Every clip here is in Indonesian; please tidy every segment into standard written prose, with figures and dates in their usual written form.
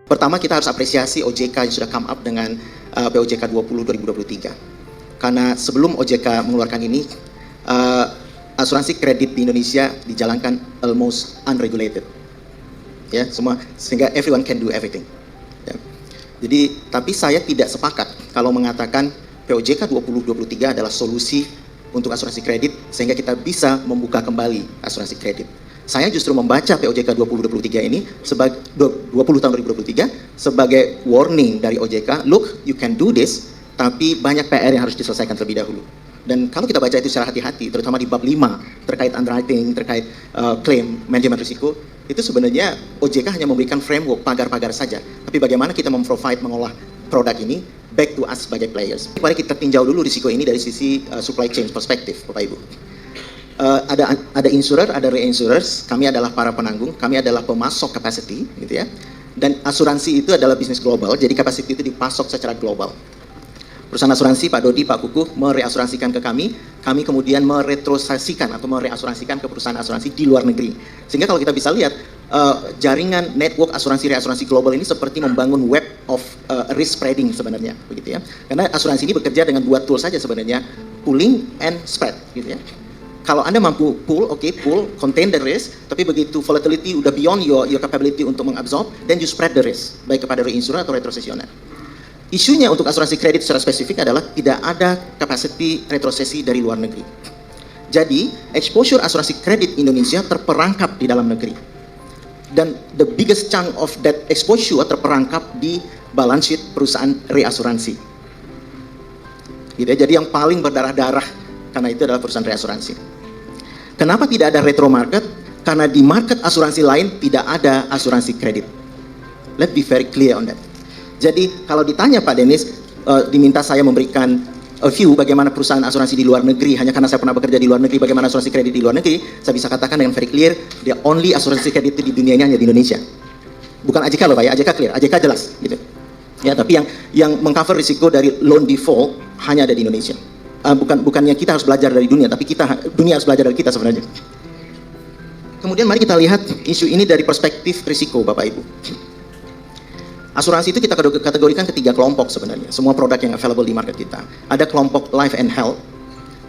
Pertama, kita harus apresiasi OJK yang sudah come up dengan POJK 20 2023. Karena sebelum OJK mengeluarkan ini, asuransi kredit di Indonesia dijalankan almost unregulated. Ya, semua, sehingga everyone can do everything. Ya. Jadi, tapi saya tidak sepakat kalau mengatakan POJK 2023 adalah solusi untuk asuransi kredit sehingga kita bisa membuka kembali asuransi kredit. Saya justru membaca POJK 2023 ini sebagai 20 tahun 2023 sebagai warning dari OJK, look, you can do this, tapi banyak PR yang harus diselesaikan terlebih dahulu. Dan kalau kita baca itu secara hati-hati, terutama di bab 5 terkait underwriting, terkait claim, manajemen risiko, itu sebenarnya OJK hanya memberikan framework, pagar-pagar saja. Tapi bagaimana kita mengolah produk ini back to us sebagai players. Mari kita tinjau dulu risiko ini dari sisi supply chain perspektif, Bapak Ibu. Ada insurer, ada reinsurers, kami adalah para penanggung, kami adalah pemasok capacity, gitu ya. Dan asuransi itu adalah bisnis global, jadi capacity itu dipasok secara global. Perusahaan asuransi, Pak Dodi, Pak Kukuh, mereasuransikan ke kami kemudian meretrosasikan atau mereasuransikan ke perusahaan asuransi di luar negeri. Sehingga kalau kita bisa lihat, jaringan network asuransi global ini seperti membangun web of risk spreading sebenarnya, begitu ya. Karena asuransi ini bekerja dengan dua tool saja sebenarnya, pooling and spread, gitu ya. Kalau Anda mampu pool, contain the risk, tapi begitu volatility udah beyond your capability untuk mengabsorb, then you spread the risk, baik kepada reinsurer atau retrocessioner. Isunya untuk asuransi kredit secara spesifik adalah tidak ada capacity retrosesi dari luar negeri. Jadi, exposure asuransi kredit Indonesia terperangkap di dalam negeri. Dan the biggest chunk of that exposure terperangkap di balance sheet perusahaan reasuransi. Gitu ya, jadi yang paling berdarah-darah karena itu adalah perusahaan reasuransi. Kenapa tidak ada retro market? Karena di market asuransi lain tidak ada asuransi kredit. Let's be very clear on that. Jadi kalau ditanya Pak Dennis, diminta saya memberikan a view bagaimana perusahaan asuransi di luar negeri, hanya karena saya pernah bekerja di luar negeri, bagaimana asuransi kredit di luar negeri, saya bisa katakan dengan very clear, the only asuransi kredit di dunia ini hanya di Indonesia. Bukan AJK loh Pak ya, AJK clear, AJK jelas gitu. Ya, tapi yang mengcover risiko dari loan default hanya ada di Indonesia. Bukannya kita harus belajar dari dunia, tapi dunia harus belajar dari kita sebenarnya. Kemudian mari kita lihat isu ini dari perspektif risiko, Bapak Ibu. Asuransi itu kita kategorikan ke 3 kelompok sebenarnya, semua produk yang available di market kita. Ada kelompok life and health,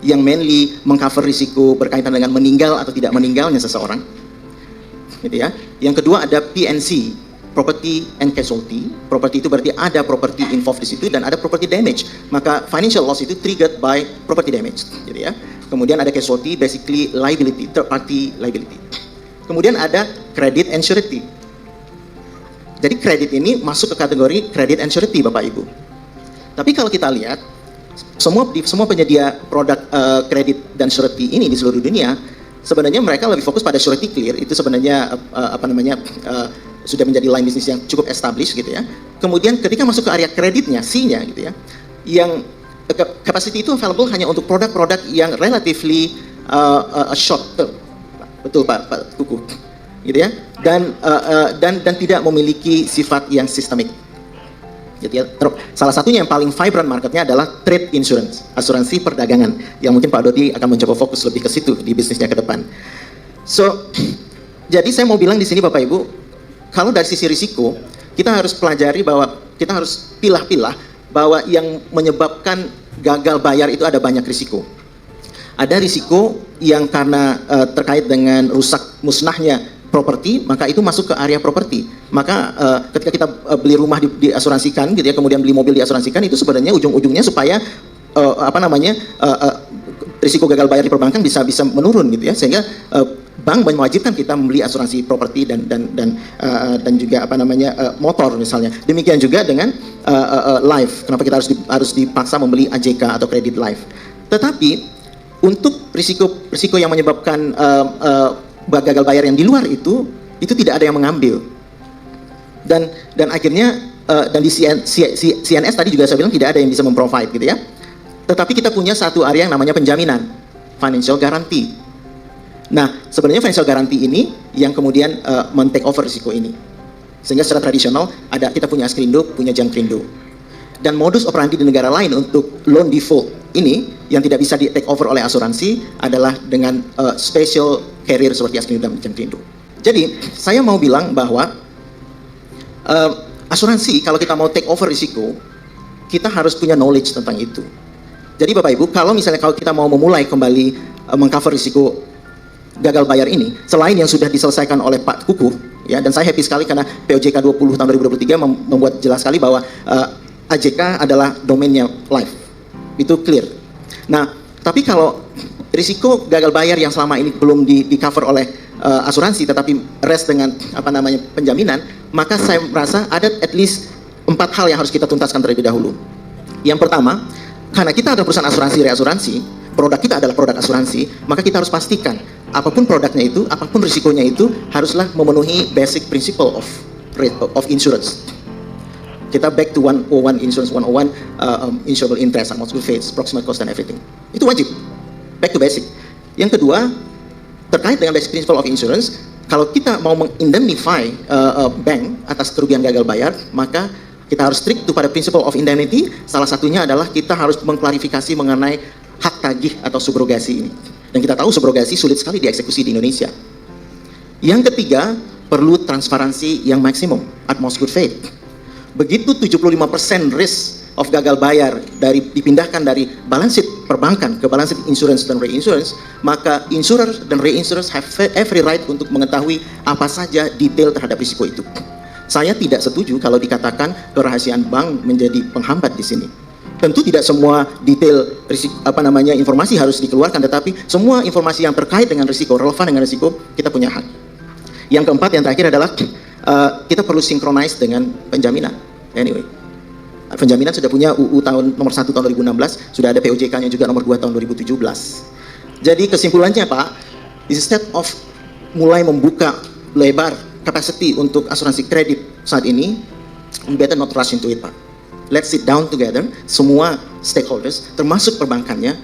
yang mainly mengcover risiko berkaitan dengan meninggal atau tidak meninggalnya seseorang. Gitu ya. Yang kedua ada PNC, property and casualty. Property itu berarti ada property involved di situ dan ada property damage. Maka financial loss itu triggered by property damage, gitu ya. Kemudian ada casualty, basically liability, third party liability. Kemudian ada credit and surety. Jadi kredit ini masuk ke kategori credit and surety, Bapak Ibu. Tapi kalau kita lihat semua penyedia produk kredit dan surety ini di seluruh dunia, sebenarnya mereka lebih fokus pada surety clear. Itu sebenarnya sudah menjadi line bisnis yang cukup established gitu ya. Kemudian ketika masuk ke area kreditnya, C-nya gitu ya, yang capacity itu available hanya untuk produk-produk yang relatively short term. Betul Pak Kuku. Gitu ya. Dan tidak memiliki sifat yang sistemik. Gitu ya. Salah satunya yang paling vibrant marketnya adalah trade insurance, asuransi perdagangan, yang mungkin Pak Dodi akan mencoba fokus lebih ke situ di bisnisnya ke depan. So, jadi saya mau bilang di sini Bapak Ibu, kalau dari sisi risiko, kita harus pelajari bahwa kita harus pilah-pilah bahwa yang menyebabkan gagal bayar itu ada banyak risiko. Ada risiko yang karena terkait dengan rusak musnahnya properti, maka itu masuk ke area properti. Maka ketika kita beli rumah diasuransikan gitu ya, kemudian beli mobil diasuransikan, itu sebenarnya ujung-ujungnya supaya risiko gagal bayar di perbankan bisa menurun gitu ya, sehingga bank mewajibkan kita membeli asuransi properti dan juga motor misalnya. Demikian juga dengan life. Kenapa kita harus dipaksa membeli AJK atau kredit life? Tetapi untuk risiko yang menyebabkan gagal bayar yang di luar itu tidak ada yang mengambil. Dan akhirnya dan di CNS tadi juga saya bilang tidak ada yang bisa memprovide gitu ya. Tetapi kita punya satu area yang namanya penjaminan, financial guarantee. Nah, sebenarnya financial guarantee ini yang kemudian men-take over risiko ini. Sehingga secara tradisional kita punya Askrindo, punya Jankrindo. Dan modus operandi di negara lain untuk loan default ini yang tidak bisa di-take over oleh asuransi adalah dengan special carrier seperti Askrindo dan Jankrindo. Jadi, saya mau bilang bahwa asuransi kalau kita mau take over risiko, kita harus punya knowledge tentang itu. Jadi Bapak Ibu, kalau misalnya kalau kita mau memulai kembali mengcover risiko gagal bayar ini, selain yang sudah diselesaikan oleh Pak Kuku, ya, dan saya happy sekali karena POJK 20 tahun 2023 membuat jelas sekali bahwa AJK adalah domainnya life, itu clear. Nah, tapi kalau risiko gagal bayar yang selama ini belum di cover oleh asuransi, tetapi rest dengan penjaminan, maka saya merasa ada at least 4 hal yang harus kita tuntaskan terlebih dahulu. Yang pertama, karena kita adalah perusahaan asuransi reasuransi, produk kita adalah produk asuransi, maka kita harus pastikan apapun produknya itu, apapun risikonya itu haruslah memenuhi basic principle of insurance. Kita back to 101 insurance 101, insurable interest, amount good faith, proximate cost and everything. Itu wajib. Back to basic. Yang kedua, terkait dengan basic principle of insurance, kalau kita mau mengindemnify bank atas kerugian gagal bayar, maka kita harus strict pada principle of indemnity. Salah satunya adalah kita harus mengklarifikasi mengenai hak tagih atau subrogasi ini. Dan kita tahu subrogasi sulit sekali dieksekusi di Indonesia. Yang ketiga, perlu transparansi yang maksimum, utmost good faith. Begitu 75% risk of gagal bayar dipindahkan dari balance sheet perbankan ke balance sheet insurance dan reinsurance, maka insurer dan reinsurers have every right untuk mengetahui apa saja detail terhadap risiko itu. Saya tidak setuju kalau dikatakan kerahasiaan bank menjadi penghambat di sini. Tentu tidak semua detail informasi harus dikeluarkan, tetapi semua informasi yang terkait dengan risiko, relevan dengan risiko, kita punya hak. Yang keempat, yang terakhir adalah kita perlu synchronize dengan penjaminan. Anyway, penjaminan sudah punya UU nomor 1 tahun 2016, sudah ada POJK-nya juga nomor 2 tahun 2017. Jadi kesimpulannya Pak, instead of mulai membuka lebar capacity untuk asuransi kredit saat ini, we better not rush into it Pak. Let's sit down together, semua stakeholders, termasuk perbankannya.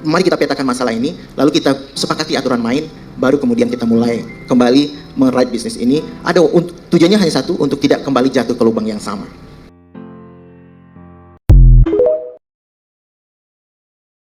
Mari kita petakan masalah ini, lalu kita sepakati aturan main, baru kemudian kita mulai kembali meride bisnis ini. Ada tujuannya hanya satu, untuk tidak kembali jatuh ke lubang yang sama.